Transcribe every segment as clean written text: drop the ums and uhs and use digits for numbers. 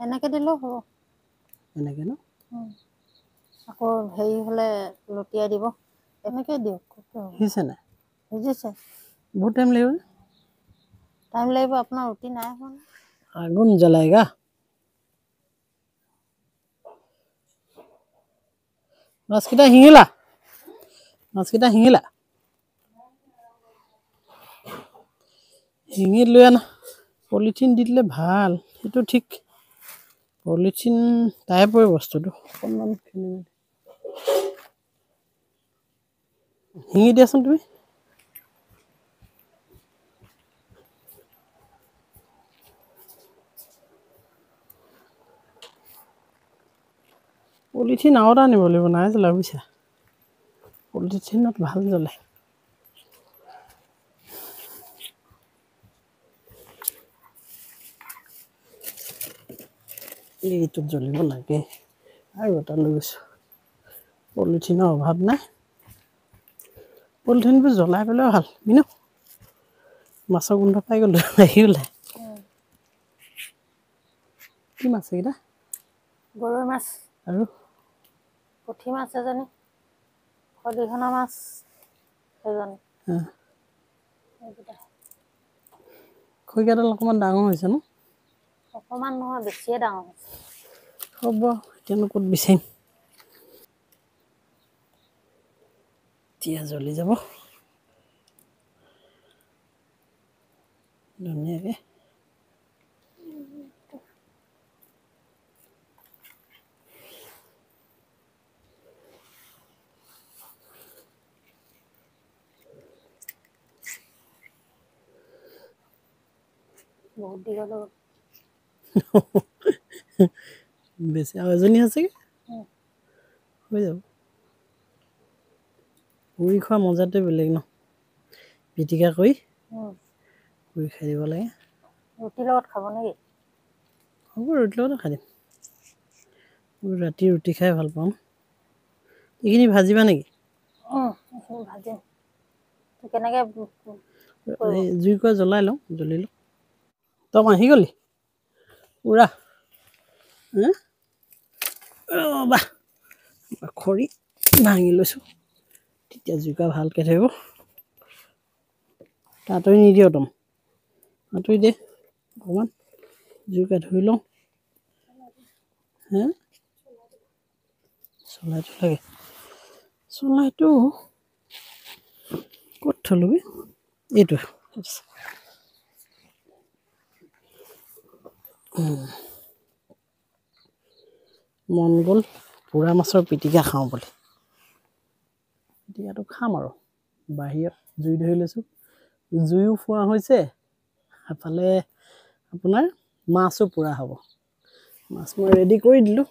এনেকৈ দিলেও হ'ব এনেকৈ ন আকৌ হেৰি হ'লে লটিয়াই দিব এনেকৈ দিয়ক সিজিছে নাই বুজিছে বহুত টাইম লাগিব আপোনাৰ ৰুটি নাই হোৱা আগুন জ্বলাएगा মাছকেইটা শিঙিলা শিঙি লৈ আনা পলিথিন দি দিলে ভাল সেইটো ঠিক পলিথিন টাইপৰ বস্তুটো অকণমান শিঙি দিয়াচোন তুমি পলিথিন আৰু এটা আনিব লাগিব নাই জ্বলা বুজিছা পলিথিনত ভাল জ্বলে এইটোত জ্বলিব লাগে আৰু এটা লৈ গৈছোঁ পলিথিনৰ অভাৱ নাই পলিথিনবোৰ জ্বলাই পেলাইও ভাল মিনু মাছৰ গোন্ধ পাই গ'লো আহি ওলাই কি মাছ এইকেইটা গৰৈ মাছ আৰু পুঠি মাছ এজনী খলিহনা মাছ এজনী খৰিকাডাল অকণমান ডাঙৰ হৈছে ন অকণমান নহয় বেছিয়ে ডাঙৰ হৈছে হ'ব এতিয়ানো ক'ত বিচাৰিম এতিয়া জ্বলি যাব ধুনীয়াকৈ বহুত দীঘল হ'ল বেছি আৰু এজনী আছেগৈ হৈ যাব পুৰি খোৱা মজাটোৱে বেলেগ ন পিটিকা কৰি পুৰি খাই দিব লাগে ৰুটিৰ লগত খাব নেকি হ'ব ৰুটিৰ লগতে খাই দিম ৰাতি ৰুটি খাই ভাল পাওঁ এইখিনি ভাজিবা নেকি ভাজিম কেনেকৈ এই জুইকুৰা জ্বলাই লওঁ জ্বলি লওঁ তই আহি গ'লি উৰা বাহ খৰি ভাঙি লৈছোঁ তেতিয়া জুইকুৰা ভালকৈ থাকিব আঁতৰি নিদিয় তম আঁতৰি দে অকণমান জুইকুৰা ধৰি লওঁ চলাইটো লাগে চলাইটো ক'ত থলোঁগৈ এইটো মন গ'ল পোৰা মাছৰ পিটিকা খাওঁ বুলি পিটিকাটো খাম আৰু বাহিৰত জুই ধৰি লৈছোঁ জুইও ফুৱা হৈছে এফালে আপোনাৰ মাছো পোৰা হ'ব মাছ মই ৰেডি কৰি দিলোঁ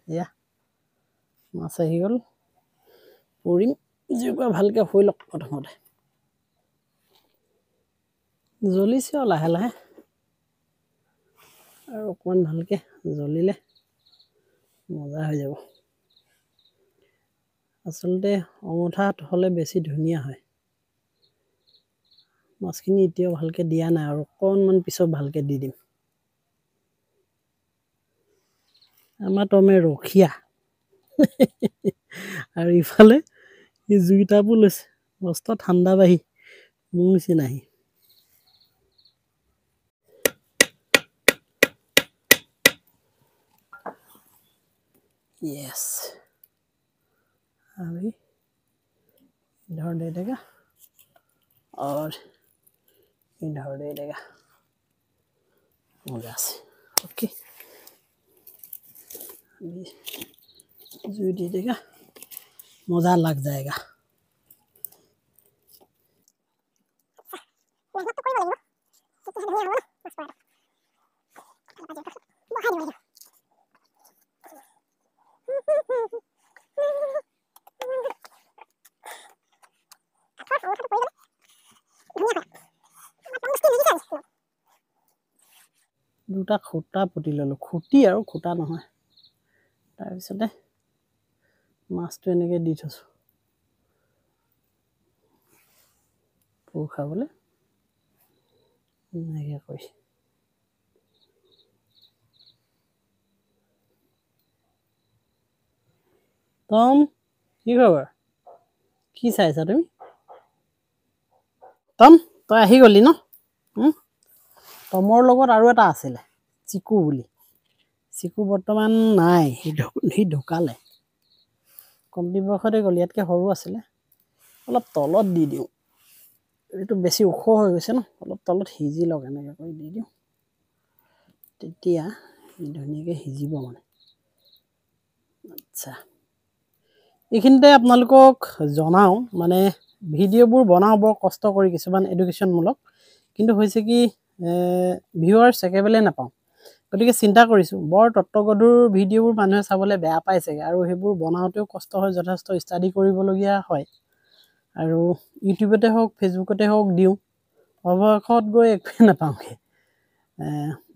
এয়া মাছ আহি গ'ল পুৰিম জুইকুৰা ভালকৈ হৈ লওক প্ৰথমতে জ্বলিছে আৰু লাহে লাহে আৰু অকণমান ভালকৈ জ্বলিলে মজা হৈ যাব আচলতে অঙঠাত হ'লে বেছি ধুনীয়া হয় মাছখিনি এতিয়াও ভালকৈ দিয়া নাই আৰু অকণমান পিছত ভালকৈ দি দিম আমাৰ তমে ৰখীয়া আৰু ইফালে সি জুই টাপো লৈছে মস্ত ঠাণ্ডা বাঢ়ি মোৰ নিচিনাহি यस अभी इधर दे देगा और इधर दे देगा मजा से ओके अभी जुई दे देगा मज़ा लग जाएगा দুটা খুঁটা পুতি ল'লোঁ খুঁটি আৰু খুঁটা নহয় তাৰপিছতে মাছটো এনেকৈ দি থৈছোঁ পুৰ খাবলৈ এনেকৈ কৰি টম কি খবৰ কি চাইছা তুমি টম তই আহি গলি ন টমৰ লগত আৰু এটা আছিলে চিকু বুলি চিকু বৰ্তমান নাই সি ঢুকালে কমটি বয়সতে গ'ল ইয়াতকৈ সৰু আছিলে অলপ তলত দি দিওঁ এইটো বেছি ওখ হৈ গৈছে ন অলপ তলত সিজি লওক এনেকৈ কৰি দি দিওঁ তেতিয়া ধুনীয়াকৈ সিজিব মানে আচ্ছা এইখিনিতে আপোনালোকক জনাওঁ মানে ভিডিঅ'বোৰ বনাওঁ বৰ কষ্ট কৰি কিছুমান এডুকেশ্যনমূলক কিন্তু হৈছে কি ভিউৱাৰ্ছ একেবাৰে নাপাওঁ গতিকে চিন্তা কৰিছোঁ বৰ তত্ত্বগধুৰ ভিডিঅ'বোৰ মানুহে চাবলৈ বেয়া পাইছেগৈ আৰু সেইবোৰ বনাওঁতেও কষ্ট হয় যথেষ্ট ষ্টাডি কৰিবলগীয়া হয় আৰু ইউটিউবতে হওক ফেচবুকতে হওক দিওঁ অৱশেষত গৈ একোৱে নাপাওঁগৈ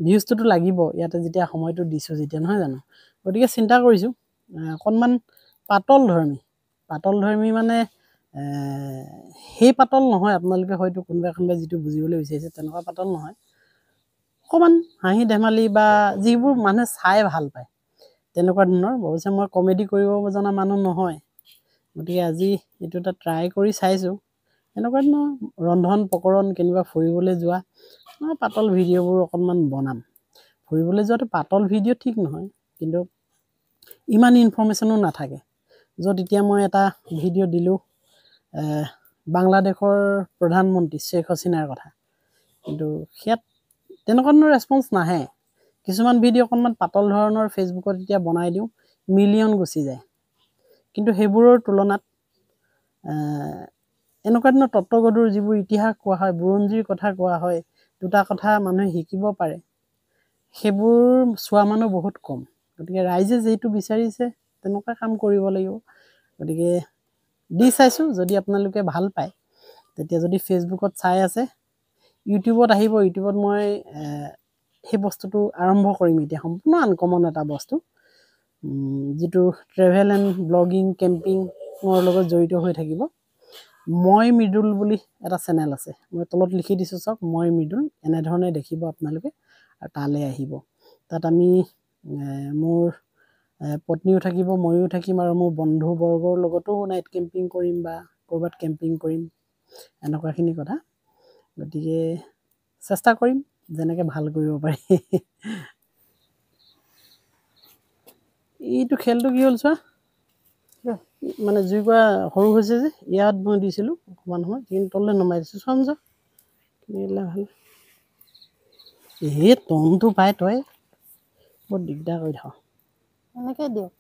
ভিউজটোতো লাগিব ইয়াতে যেতিয়া সময়টো দিছোঁ যেতিয়া নহয় জানো গতিকে চিন্তা কৰিছোঁ অকণমান পাতল ধৰ্মী মানে সেই পাতল নহয় আপোনালোকে হয়তো কোনোবাই যিটো বুজিবলৈ বিচাৰিছে তেনেকুৱা পাতল নহয় অকণমান হাঁহি ধেমালি বা যিবোৰ মানুহে চাই ভাল পায় তেনেকুৱা ধৰণৰ অৱশ্যে মই কমেডি কৰিব জনা মানুহ নহয় গতিকে আজি এইটো এটা ট্ৰাই কৰি চাইছোঁ এনেকুৱা ধৰণৰ ৰন্ধন প্ৰকৰণ কেনিবা ফুৰিবলৈ যোৱা পাতল ভিডিঅ'বোৰ অকণমান বনাম ফুৰিবলৈ যোৱাটো পাতল ভিডিঅ' ঠিক নহয় কিন্তু ইমান ইনফৰ্মেশ্যনো নাথাকে য'ত এতিয়া মই এটা ভিডিঅ' দিলোঁ বাংলাদেশৰ প্ৰধানমন্ত্ৰী শ্বেখ হাছিনাৰ কথা কিন্তু সেয়াত তেনেকুৱা ধৰণৰ ৰেছপন্স নাহে কিছুমান ভিডিঅ' অকণমান পাতল ধৰণৰ ফেচবুকত এতিয়া বনাই দিওঁ মিলিয়ন গুচি যায় কিন্তু সেইবোৰৰ তুলনাত এনেকুৱা ধৰণৰ তত্ত্বগধুৰ যিবোৰ ইতিহাস কোৱা হয় বুৰঞ্জীৰ কথা কোৱা হয় দুটা কথা মানুহে শিকিব পাৰে সেইবোৰ চোৱা মানুহ বহুত কম গতিকে ৰাইজে যিটো বিচাৰিছে তেনেকুৱা কাম কৰিব লাগিব গতিকে দি চাইছোঁ যদি আপোনালোকে ভাল পায় তেতিয়া যদি ফেচবুকত চাই আছে ইউটিউবত আহিব ইউটিউবত মই সেই বস্তুটো আৰম্ভ কৰিম এতিয়া সম্পূৰ্ণ আনকমন এটা বস্তু যিটো ট্ৰেভেল এণ্ড ব্লগিং কেম্পিঙৰ লগত জড়িত হৈ থাকিব মই মৃদুল বুলি এটা চেনেল আছে মই তলত লিখি দিছোঁ চাওক মই মৃদুল এনেধৰণে দেখিব আপোনালোকে আৰু তালৈ আহিব তাত আমি মোৰ পত্নীও থাকিব ময়ো থাকিম আৰু মোৰ বন্ধুবৰ্গৰ লগতো নাইট কেম্পিং কৰিম বা ক'ৰবাত কেম্পিং কৰিম এনেকুৱাখিনি কথা গতিকে চেষ্টা কৰিম যেনেকৈ ভাল কৰিব পাৰি এইটো খেলটো কি হ'ল চোৱা মানে জুইকুৰা সৰু হৈছে যে ইয়াত মই দিছিলোঁ অকণমান সময় কিন্তু তললৈ নমাই দিছোঁ চোৱাম যা কিনিলে ভাল এই টনটো পাই তই বৰ দিগদাৰ কৰি থাক এনেকৈ দিয়ক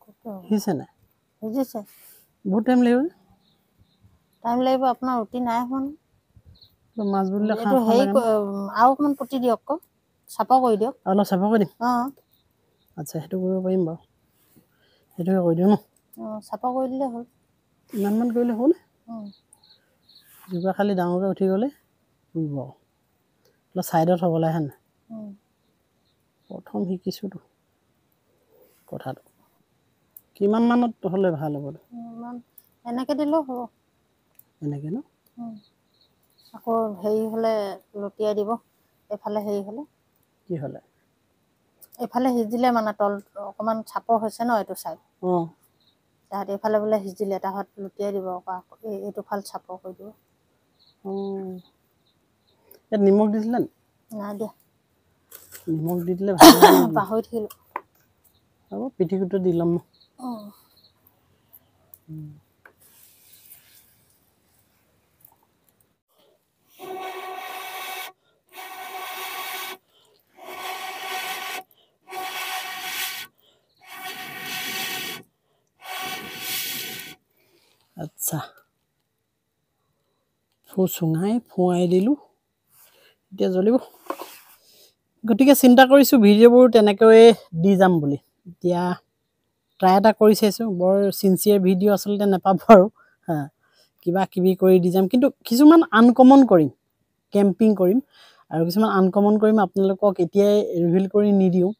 সিজিছে নাই সিজিছে বহুত টাইম লাগিব আপোনাৰ ৰুটি নাই হোৱা মাছ বুলিলে এইটো হেৰি আৰু অকণমান পুতি দিয়ক আকৌ চাপৰ কৰি দিয়ক অলপ চাফা কৰি দিম অঁ আচ্ছা সেইটো কৰিব পাৰিম বাৰু সেইটোকে কৰি দিওঁ ন চাপৰ কৰি দিলে হ'ল ইমানমান কৰিলে হ'ল জোকা খালি ডাঙৰকৈ উঠি গ'লে উৰিব অলপ ছাইডত হ'ব লাগে হেনে প্ৰথম শিকিছোঁতো কথাটো কিমান মানত হ'লে ভাল হ'ব এনেকৈ দিলেও হ'ব এনেকৈ ন আকৌ হেৰি হ'লে লুটিয়াই দিব এইফালে হেৰি হ'লে কি হ'লে এইফালে সিজিলে মানে তল অকণমান চাপৰ হৈছে ন এইটো চাইড অঁ তাহাঁত এইফালে বোলে সিজিলে তাহাঁত লুটিয়াই দিব আকৌ এইটো ফাল চাপৰ কৰি দিব অঁ ইয়াত নিমখ দিছিলে নি নাই দিয়া নিমখ দি দিলে ভাল পাহৰি থাকিলোঁ হ'ব পিঠিকুটো দি ল'ম অঁ আচ্ছা ফুৱাই দিলোঁ এতিয়া জ্বলিব গতিকে চিন্তা কৰিছোঁ ভিডিঅ'বোৰ তেনেকৈয়ে দি যাম বুলি এতিয়া ট্ৰাই এটা কৰি চাইছোঁ বৰ চিনচিয়াৰ ভিডিঅ' আচলতে নাপাব আৰু কিবা কিবি কৰি দি যাম কিন্তু কিছুমান আনকমন কৰিম কেম্পিং কৰিম আৰু কিছুমান আনকমন কৰিম আপোনালোকক এতিয়াই ৰিভিল কৰি নিদিওঁ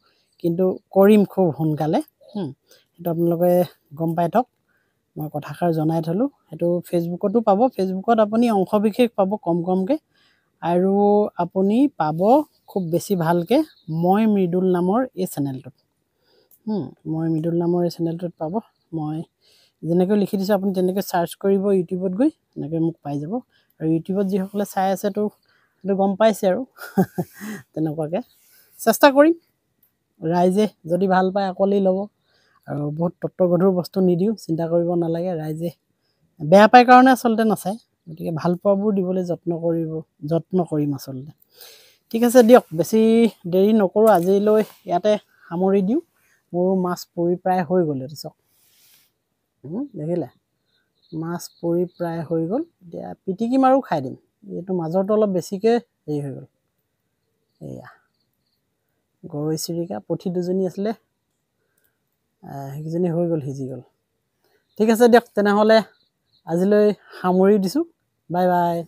কিন্তু কৰিম খুব সোনকালে সেইটো আপোনালোকে গম পাই থওক মই কথাষাৰ জনাই থ'লোঁ সেইটো ফেচবুকতো পাব ফেচবুকত আপুনি অংশবিশেষ পাব কমকৈ আৰু আপুনি পাব খুব বেছি ভালকৈ মই মৃদুল নামৰ এই চেনেলটোত মই মৃদুল নামৰ এই চেনেলটোত পাব মই যেনেকৈ লিখি দিছোঁ আপুনি তেনেকৈ চাৰ্চ কৰিব ইউটিউবত গৈ, এনেকৈ মোক পাই যাব। আৰু ইউটিউবত যিসকলে চাই আছে তো সেইটো গম পাইছে আৰু তেনেকুৱাকৈ চেষ্টা কৰিম। ৰাইজে যদি ভাল পায় আকোৱালি ল'ব। আৰু বহুত তত্ত্বগধুৰ বস্তু নিদিওঁ, চিন্তা কৰিব নালাগে। ৰাইজে বেয়া পায় কাৰণে আচলতে নাচায়, গতিকে ভাল পোৱাবোৰ দিবলৈ যত্ন কৰিম আচলতে। ঠিক আছে দিয়ক, বেছি দেৰি নকৰোঁ, আজিলৈ ইয়াতে সামৰি দিওঁ। মোৰো মাছ পুৰি প্ৰায় হৈ গ'ল। এইটো চাওক, দেখিলে মাছ পুৰি প্ৰায় হৈ গ'ল। এতিয়া পিটিকিম আৰু খাই দিম। এইটো মাজৰটো অলপ বেছিকৈ হেৰি হৈ গ'ল। এয়া গৰৈ চিৰিকা, পুঠি দুজনী আছিলে, সেইকেইজনী হৈ গ'ল, সিজি গ'ল। ঠিক আছে দিয়ক, তেনেহ'লে আজিলৈ সামৰি দিছোঁ। Bye bye.